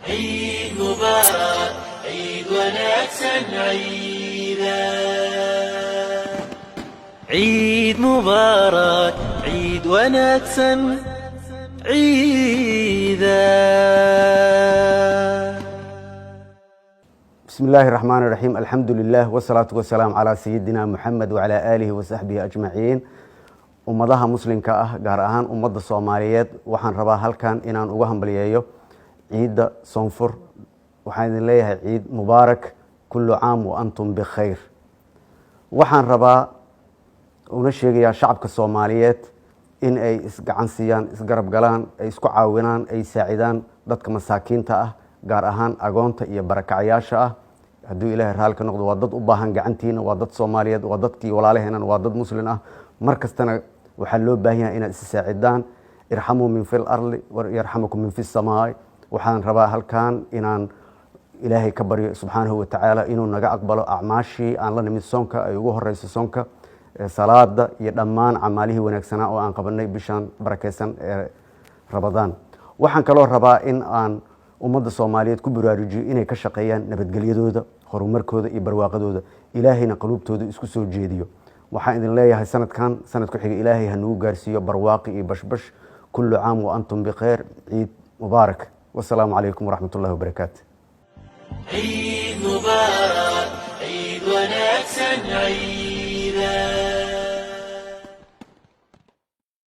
عيد مبارك عيد ونكسن عيدا. عيد مبارك عيد ونكسن عيدا. بسم الله الرحمن الرحيم. الحمد لله والصلاة والسلام على سيدنا محمد وعلى آله وصحبه أجمعين. ummadaha muslimka ah gaar ahaan ummadda Soomaaliyeed waxaan rabaa halkan inaan uga hambaliyeeyo ciida soonfur. waxaan idin leeyahay ciid mubaarak, kullu caam wa antum bikhayr. waxaan rabaa una sheegayaa shacabka Soomaaliyeed in ay isgacan siiyaan, isgarab galaan, ay isku caawinaan, ay saacidaan dadka masaakiinta ah, gaar ahaan agoonta iyo barakacayaasha ah. hadduu ilaahay raali ka noqdo waa dad u baahan gacantiina, waa dad Soomaaliyeed, waa dadkii walaalaheenan, waa dad muslim ah. markastana waxaa loo baahan yahay inaad is saacidaan. irxamuu min fil ardi yarxamukum min fis samaa'i. waxaan rabaa halkan inaan ilaahay ka baryo subxaanahu wa tacaala inuu naga aqbalo acmaashii aan la nimid soonka, ay ugu horeyso soonka, salaada iyo dhammaan camaalihii wanaagsanaa oo aan qabanay bishan barakeysan ee Ramadaan. waxaan kaloo rabaa in aan ummadda Soomaaliyeed ku baraarujiyo inay ka shaqeeyaan nabadgelyadooda, horumarkooda iyo barwaaqadooda, ilaahayna quluubtooda isku soo jeediyo. waxaan idin leeyahay sanadkan sanad ku xiga ilaahay ha nagu gaarsiiyo barwaaqi iyo bashbash. kullu caam wa antum bikhayr. ciid mubaarak. wassalaamu calaykum waraxmatullahi wabarakaatu. عيد مبارك عيد ونكسن عيدا.